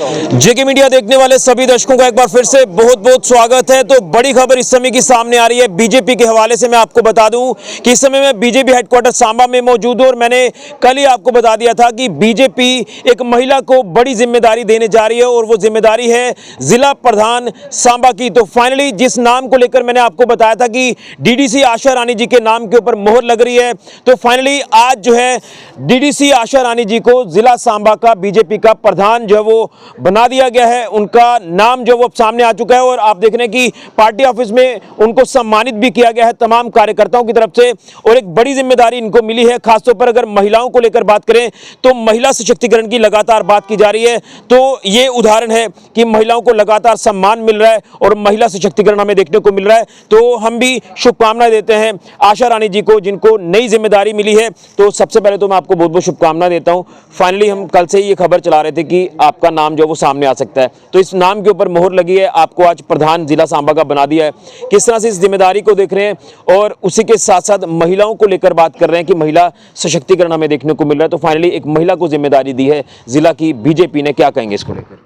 जेके media देखने वाले सभी दर्शकों का एक बार फिर से बहुत बहुत स्वागत है। तो बड़ी खबर इस समय की सामने आ रही है बीजेपी के हवाले से। मैं आपको बता दूं कि इस समय मैं बीजेपी हेडक्वार्टर सांबा में मौजूद हूं और मैंने कल ही आपको बता दिया था कि बीजेपी एक महिला को बड़ी जिम्मेदारी देने जा रही है और वो जिम्मेदारी है जिला प्रधान सांबा की। तो फाइनली जिस नाम को लेकर मैंने आपको बताया था कि डीडीसी आशा रानी जी के नाम के ऊपर मोहर लग रही है, तो फाइनली आज जो है डीडीसी आशा रानी जी को जिला सांबा का बीजेपी का प्रधान जो है वो बना दिया गया है। उनका नाम जो वो सामने आ चुका है और आप देख रहे हैं कि पार्टी ऑफिस में उनको सम्मानित भी किया गया है तमाम कार्यकर्ताओं की तरफ से और एक बड़ी जिम्मेदारी इनको मिली है। खासतौर पर अगर महिलाओं को लेकर बात करें तो महिला सशक्तिकरण की लगातार बात की जा रही है, तो ये उदाहरण है कि महिलाओं को लगातार सम्मान मिल रहा है और महिला सशक्तिकरण हमें देखने को मिल रहा है। तो हम भी शुभकामनाएं देते हैं आशा रानी जी को जिनको नई जिम्मेदारी मिली है। तो सबसे पहले तो मैं आपको बहुत बहुत शुभकामनाएं देता हूं। फाइनली हम कल से ही ये खबर चला रहे थे कि आपका नाम जो वो सामने आ सकता है, तो इस नाम के ऊपर मोहर लगी है, आपको आज प्रधान जिला सांबा का बना दिया है। किस तरह से इस जिम्मेदारी को देख रहे हैं और उसी के साथ साथ महिलाओं को लेकर बात कर रहे हैं कि महिला सशक्तिकरण हमें देखने को मिल रहा है। तो फाइनली एक महिला को जिम्मेदारी दी है जिला की बीजेपी ने, क्या कहेंगे इसको लेकर?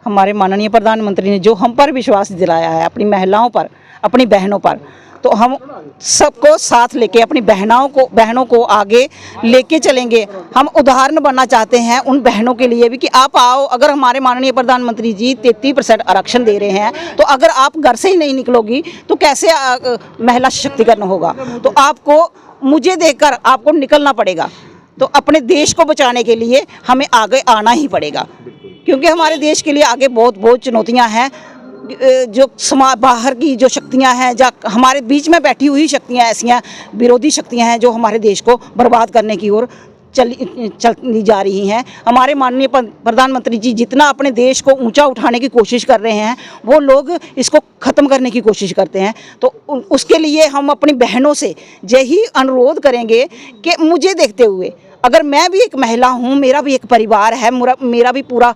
हमारे माननीय प्रधानमंत्री ने जो हम पर विश्वास दिलाया है, अपनी महिलाओं पर, अपनी बहनों पर, तो हम सबको साथ लेके अपनी बहनों को आगे लेके चलेंगे। हम उदाहरण बनना चाहते हैं उन बहनों के लिए भी कि आप आओ। अगर हमारे माननीय प्रधानमंत्री जी 33% आरक्षण दे रहे हैं, तो अगर आप घर से ही नहीं निकलोगी तो कैसे महिला सशक्तिकरण होगा? तो आपको, मुझे देखकर आपको निकलना पड़ेगा। तो अपने देश को बचाने के लिए हमें आगे आना ही पड़ेगा, क्योंकि हमारे देश के लिए आगे बहुत चुनौतियाँ हैं। जो समाज बाहर की जो शक्तियां हैं, या हमारे बीच में बैठी हुई शक्तियां, ऐसी विरोधी शक्तियां हैं जो हमारे देश को बर्बाद करने की ओर चली जा रही हैं। हमारे माननीय प्रधानमंत्री जी जितना अपने देश को ऊंचा उठाने की कोशिश कर रहे हैं, वो लोग इसको ख़त्म करने की कोशिश करते हैं। तो उसके लिए हम अपनी बहनों से यही अनुरोध करेंगे कि मुझे देखते हुए, अगर मैं भी एक महिला हूँ, मेरा भी एक परिवार है, मेरा भी पूरा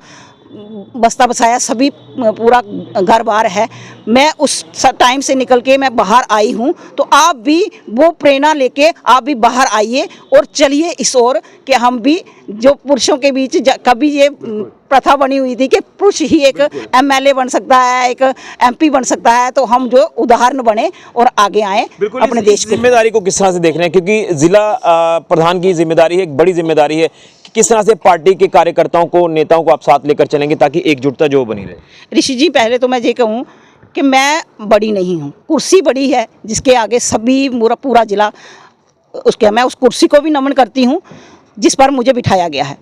बस्ता बसाया सभी पूरा घर बार है, मैं उस टाइम से निकल के मैं बाहर आई हूँ। तो आप भी वो प्रेरणा लेके आप भी बाहर आइए और चलिए इस ओर कि हम भी, जो पुरुषों के बीच कभी ये प्रथा बनी हुई थी कि पुरुष ही एक एमएलए बन सकता है, एक एमपी बन सकता है, तो हम जो उदाहरण बने और आगे आए अपने देश की जिम्मेदारी को किस तरह से देख रहे हैं? क्योंकि जिला प्रधान की जिम्मेदारी है, एक बड़ी जिम्मेदारी है। किस तरह से पार्टी के कार्यकर्ताओं को, नेताओं को आप साथ लेकर चलेंगे ताकि एकजुटता जो बनी रहे? ऋषि जी, पहले तो मैं ये कहूँ कि मैं बड़ी नहीं हूँ, कुर्सी बड़ी है जिसके आगे सभी पूरा जिला, उसके मैं उस कुर्सी को भी नमन करती हूँ जिस पर मुझे बिठाया गया है।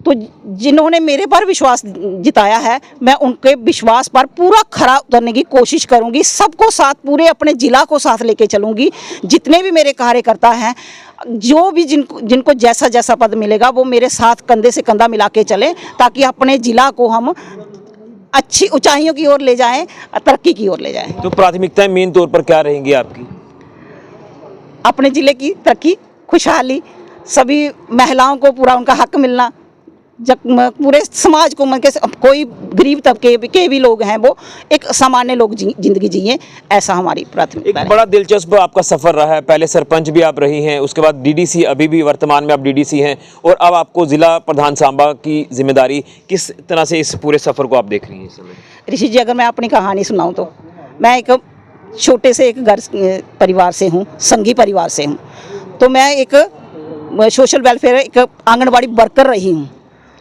तो जिन्होंने मेरे पर विश्वास जिताया है, मैं उनके विश्वास पर पूरा खरा उतरने की कोशिश करूंगी। सबको साथ, पूरे अपने ज़िला को साथ लेके चलूंगी। जितने भी मेरे कार्यकर्ता हैं, जो भी जिनको जैसा जैसा पद मिलेगा, वो मेरे साथ कंधे से कंधा मिला के चलें, ताकि अपने ज़िला को हम अच्छी ऊंचाइयों की ओर ले जाएं, तरक्की की ओर ले जाएं। तो प्राथमिकताएं मेन तौर पर क्या रहेंगी आपकी? अपने ज़िले की तरक्की, खुशहाली, सभी महिलाओं को पूरा उनका हक मिलना, जब पूरे समाज को, कोई गरीब तबके के भी लोग हैं वो एक सामान्य लोग जिंदगी जिए, ऐसा हमारी प्राथमिकता है। एक बड़ा दिलचस्प आपका सफ़र रहा है। पहले सरपंच भी आप रही हैं, उसके बाद डीडीसी, अभी भी वर्तमान में आप डीडीसी हैं, और अब आपको जिला प्रधान सांबा की जिम्मेदारी। किस तरह से इस पूरे सफ़र को आप देख रही हैं इस समय? ऋषि जी, अगर मैं अपनी कहानी सुनाऊँ तो मैं एक छोटे से एक घर परिवार से हूँ, संघी परिवार से हूँ। तो मैं एक सोशल वेलफेयर, एक आंगनबाड़ी वर्कर रही हूँ।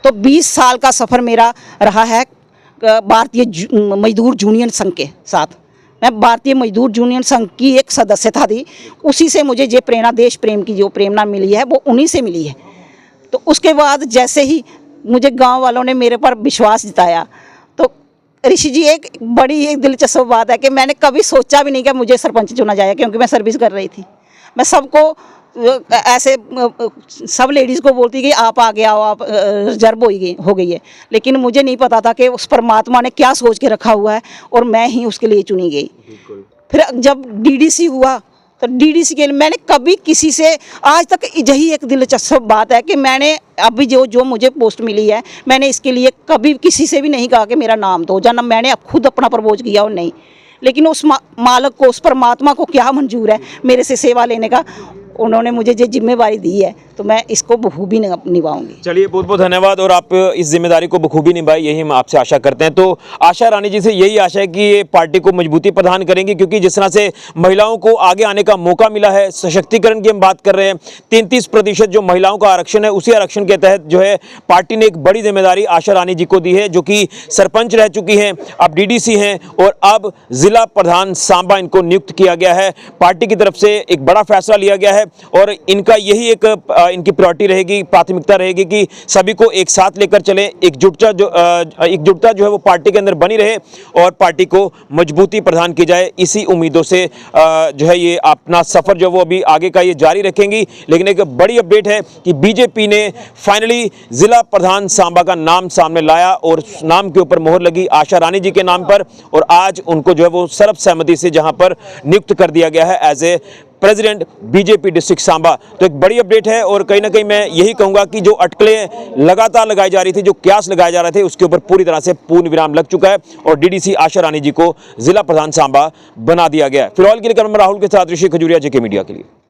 तो 20 साल का सफ़र मेरा रहा है भारतीय मजदूर यूनियन संघ के साथ। मैं भारतीय मजदूर यूनियन संघ की एक सदस्यता थी। उसी से मुझे ये प्रेरणा, देश प्रेम की जो प्रेरणा मिली है, वो उन्हीं से मिली है। तो उसके बाद जैसे ही मुझे गांव वालों ने मेरे पर विश्वास जताया, तो ऋषि जी, एक बड़ी एक दिलचस्प बात है कि मैंने कभी सोचा भी नहीं कि मुझे सरपंच चुना जाए, क्योंकि मैं सर्विस कर रही थी। मैं सबको ऐसे सब लेडीज़ को बोलती कि आप आगे आओ, आप रिजर्व हो गई है, लेकिन मुझे नहीं पता था कि उस परमात्मा ने क्या सोच के रखा हुआ है और मैं ही उसके लिए चुनी गई। फिर जब डीडीसी हुआ, तो डीडीसी के लिए मैंने कभी किसी से, आज तक यही एक दिलचस्प बात है कि मैंने अभी जो मुझे पोस्ट मिली है, मैंने इसके लिए कभी किसी से भी नहीं कहा कि मेरा नाम दो, या मैंने अब खुद अपना प्रपोज किया और नहीं। लेकिन उस मालक को, उस परमात्मा को क्या मंजूर है मेरे से सेवा लेने का, उन्होंने मुझे जो जिम्मेवारी दी है तो मैं इसको बखूबी निभाऊंगी। चलिए, बहुत बहुत धन्यवाद। और आप इस जिम्मेदारी को बखूबी निभाए, यही हम आपसे आशा करते हैं। तो आशा रानी जी से यही आशा है कि ये पार्टी को मजबूती प्रदान करेंगी, क्योंकि जिस तरह से महिलाओं को आगे आने का मौका मिला है, सशक्तिकरण की हम बात कर रहे हैं, 33% जो महिलाओं का आरक्षण है, उसी आरक्षण के तहत जो है पार्टी ने एक बड़ी जिम्मेदारी आशा रानी जी को दी है, जो कि सरपंच रह चुकी हैं, अब डीडीसी हैं और अब जिला प्रधान सांबा इनको नियुक्त किया गया है। पार्टी की तरफ से एक बड़ा फैसला लिया गया है और इनका यही एक इनकी प्रायोरिटी रहेगी, प्राथमिकता रहेगी कि सभी को एक साथ लेकर चलें, एकजुटता जो है वो पार्टी के अंदर बनी रहे और पार्टी को मजबूती प्रदान की जाए। इसी उम्मीदों से जो है ये अपना सफर जो वो अभी आगे का ये जारी रखेंगी। लेकिन एक बड़ी अपडेट है कि बीजेपी ने फाइनली जिला प्रधान सांबा का नाम सामने लाया और उस नाम के ऊपर मोहर लगी आशा रानी जी के नाम पर, और आज उनको जो है वो सर्वसम्मति से जहां पर नियुक्त कर दिया गया है as a president BJP district Samba. तो एक बड़ी अपडेट है और कहीं ना कहीं मैं यही कहूंगा कि जो अटकलें लगातार लगाई जा रही थी, जो क्यास लगाए जा रहे थे, उसके ऊपर पूरी तरह से पूर्ण विराम लग चुका है और डीडीसी आशा रानी जी को जिला प्रधान सांबा बना दिया गया है। फिलहाल के लिए मैं राहुल के साथ ऋषि खजूरिया, जेके मीडिया के लिए।